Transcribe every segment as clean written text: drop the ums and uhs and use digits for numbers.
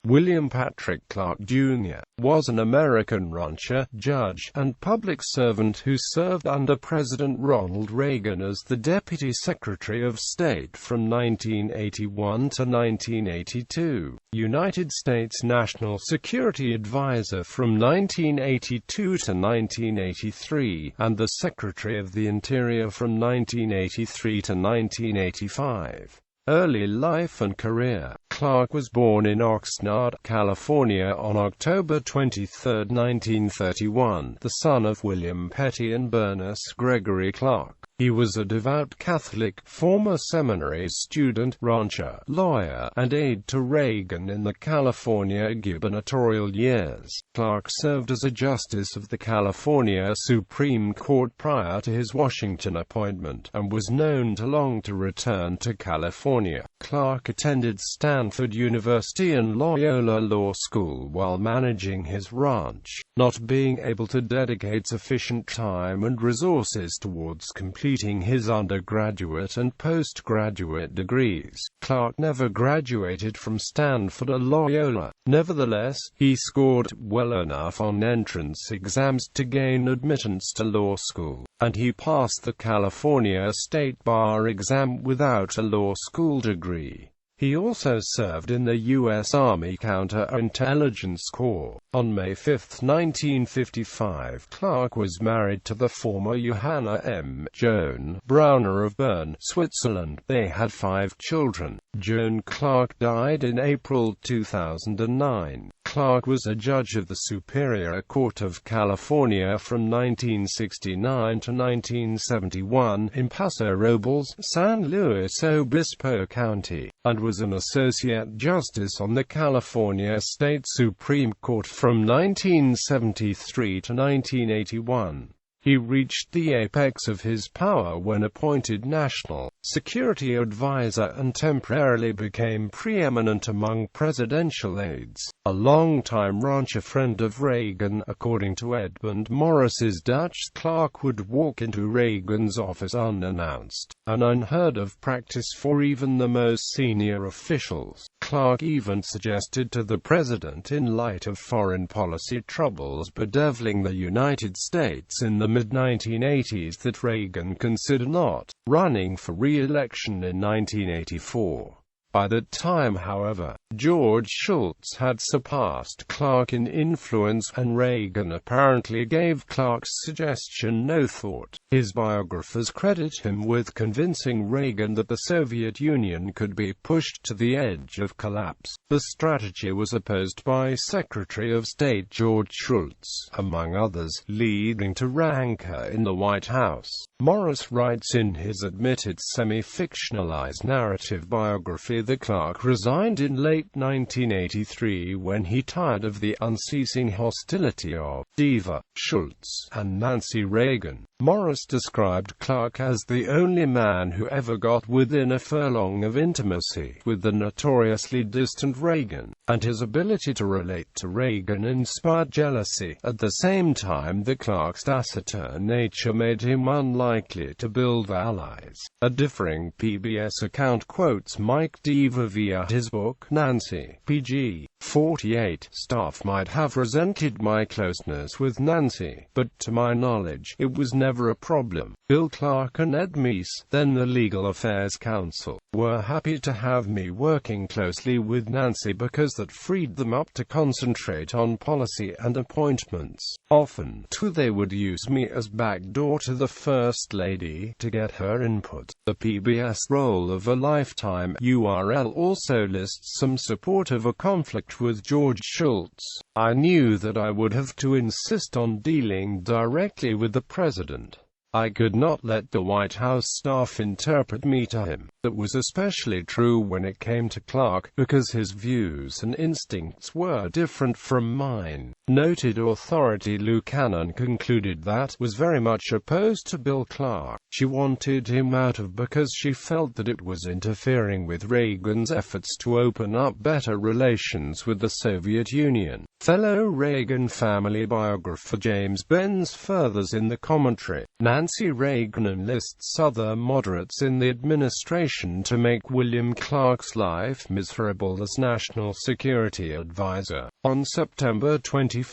William Patrick Clark Jr. was an American rancher, judge, and public servant who served under President Ronald Reagan as the Deputy Secretary of State from 1981 to 1982, United States National Security Advisor from 1982 to 1983, and the Secretary of the Interior from 1983 to 1985. Early life and career. Clark was born in Oxnard, California on October 23, 1931, the son of William Petty and Bernice Gregory Clark. He was a devout Catholic, former seminary student, rancher, lawyer, and aide to Reagan in the California gubernatorial years. Clark served as a justice of the California Supreme Court prior to his Washington appointment, and was known to long to return to California. Clark attended Stanford University and Loyola Law School while managing his ranch, not being able to dedicate sufficient time and resources towards completing his undergraduate and postgraduate degrees. Clark never graduated from Stanford or Loyola. Nevertheless, he scored well enough on entrance exams to gain admittance to law school, and he passed the California State Bar exam without a law school degree. He also served in the U.S. Army Counter-Intelligence Corps. On May 5, 1955, Clark was married to the former Johanna M. Joan Browner of Bern, Switzerland. They had 5 children. Joan Clark died in April 2009. Clark was a judge of the Superior Court of California from 1969 to 1971 in Paso Robles, San Luis Obispo County, and was an associate justice on the California State Supreme Court from 1973 to 1981. He reached the apex of his power when appointed National Security Advisor and temporarily became preeminent among presidential aides. A longtime rancher friend of Reagan, according to Edmund Morris's Dutch, Clark would walk into Reagan's office unannounced, an unheard-of practice for even the most senior officials. Clark even suggested to the president, in light of foreign policy troubles bedeviling the United States in the mid-1980s, that Reagan consider not running for re-election in 1984. By that time, however, George Shultz had surpassed Clark in influence, and Reagan apparently gave Clark's suggestion no thought. His biographers credit him with convincing Reagan that the Soviet Union could be pushed to the edge of collapse. The strategy was opposed by Secretary of State George Shultz, among others, leading to rancor in the White House. Morris writes in his admitted semi-fictionalized narrative biography that Clark resigned in late 1983 when he tired of the unceasing hostility of Diva, Shultz, and Nancy Reagan. Morris described Clark as the only man who ever got within a furlong of intimacy with the notoriously distant Reagan, and his ability to relate to Reagan inspired jealousy. At the same time, the Clark's taciturn nature made him unlikely to build allies. A differing PBS account quotes Mike Diva via his book, Nancy, pg. 48. Staff might have resented my closeness with Nancy, but to my knowledge, it was never a problem. Bill Clark and Ed Meese, then the Legal Affairs Counsel, were happy to have me working closely with Nancy because that freed them up to concentrate on policy and appointments. Often, too, they would use me as backdoor to the First Lady to get her input. The PBS Role of a Lifetime URL also lists some support of a conflict with George Shultz. I knew that I would have to insist on dealing directly with the president. I could not let the White House staff interpret me to him. That was especially true when it came to Clark, because his views and instincts were different from mine. Noted authority Lou Cannon concluded that was very much opposed to Bill Clark. She wanted him out of because she felt that it was interfering with Reagan's efforts to open up better relations with the Soviet Union. Fellow Reagan family biographer James Benz furthers in the commentary. Nancy Reagan enlists other moderates in the administration administration to make William Clark's life miserable as National Security Advisor. On September 21,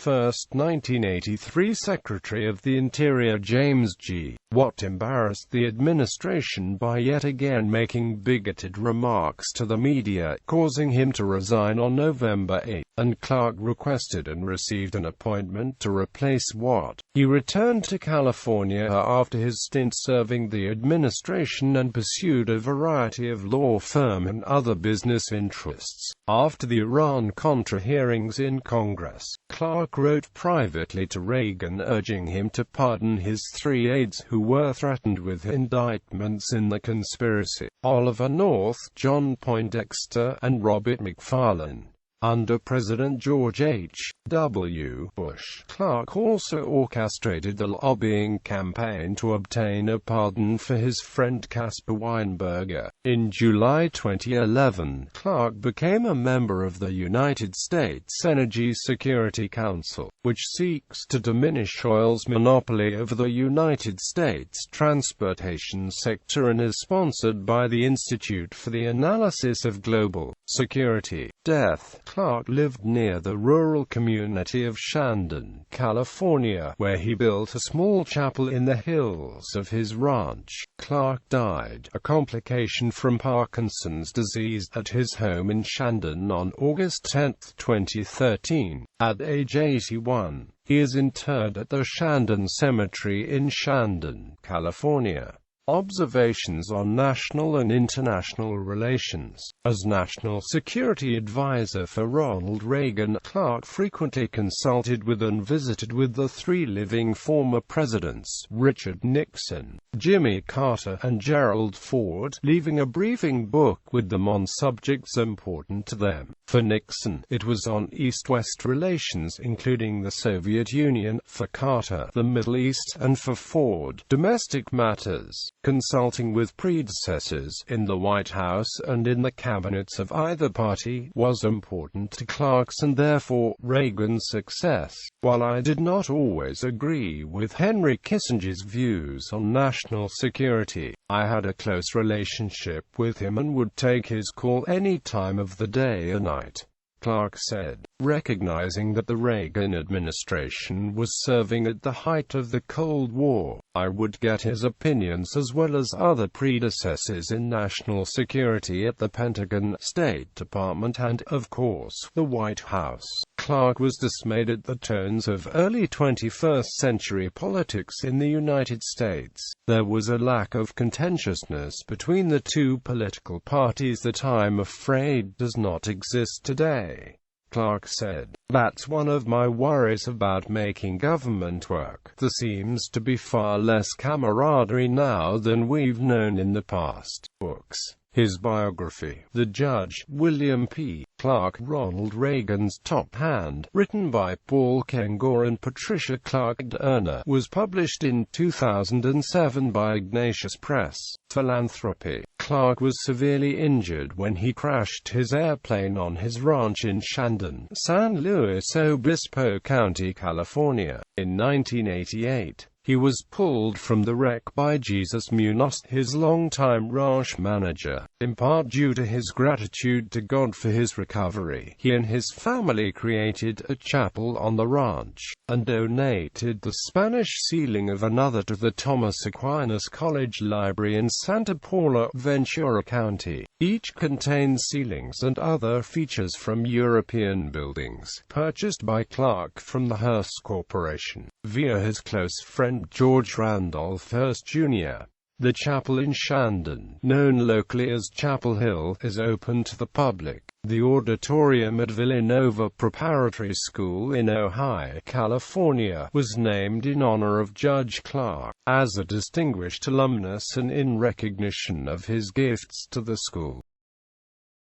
1983, Secretary of the Interior James G. Watt embarrassed the administration by yet again making bigoted remarks to the media, causing him to resign on November 8, and Clark requested and received an appointment to replace Watt. He returned to California after his stint serving the administration and pursued a variety of law firm and other business interests. After the Iran-Contra hearings in Congress, Clark wrote privately to Reagan urging him to pardon his 3 aides who were threatened with indictments in the conspiracy: Oliver North, John Poindexter, and Robert McFarlane. Under President George H. W. Bush, Clark also orchestrated the lobbying campaign to obtain a pardon for his friend Caspar Weinberger. In July 2011, Clark became a member of the United States Energy Security Council, which seeks to diminish oil's monopoly over the United States transportation sector and is sponsored by the Institute for the Analysis of Global Security. Death. Clark lived near the rural community of Shandon, California, where he built a small chapel in the hills of his ranch. Clark died, a complication from Parkinson's disease, at his home in Shandon on August 10, 2013, at age 81. He is interred at the Shandon Cemetery in Shandon, California. Observations on national and international relations. As National Security Advisor for Ronald Reagan, Clark frequently consulted with and visited with the 3 living former presidents, Richard Nixon, Jimmy Carter, and Gerald Ford, leaving a briefing book with them on subjects important to them. For Nixon, it was on East-West relations including the Soviet Union; for Carter, the Middle East; and for Ford, domestic matters. Consulting with predecessors in the White House and in the cabinets of either party was important to Clark's and therefore Reagan's success. While I did not always agree with Henry Kissinger's views on national security, I had a close relationship with him and would take his call any time of the day or night, Clark said, recognizing that the Reagan administration was serving at the height of the Cold War. I would get his opinions as well as other predecessors in national security at the Pentagon, State Department, and, of course, the White House. Clark was dismayed at the tones of early 21st century politics in the United States. There was a lack of contentiousness between the 2 political parties that I'm afraid does not exist today. Clark said, "That's one of my worries about making government work. There seems to be far less camaraderie now than we've known in the past." Books. His biography, The Judge, William P. Clark, Ronald Reagan's Top Hand, written by Paul Kengor and Patricia Clark-Erner, was published in 2007 by Ignatius Press. Philanthropy. Clark was severely injured when he crashed his airplane on his ranch in Shandon, San Luis Obispo County, California. In 1988, he was pulled from the wreck by Jesus Munoz, his longtime ranch manager. In part due to his gratitude to God for his recovery, he and his family created a chapel on the ranch, and donated the Spanish ceiling of another to the Thomas Aquinas College Library in Santa Paula, Ventura County. Each contains ceilings and other features from European buildings, purchased by Clark from the Hearst Corporation, via his close friend George Randolph Hearst, Jr. The chapel in Shandon, known locally as Chapel Hill, is open to the public. The auditorium at Villanova Preparatory School in Ojai, California, was named in honor of Judge Clark, as a distinguished alumnus and in recognition of his gifts to the school.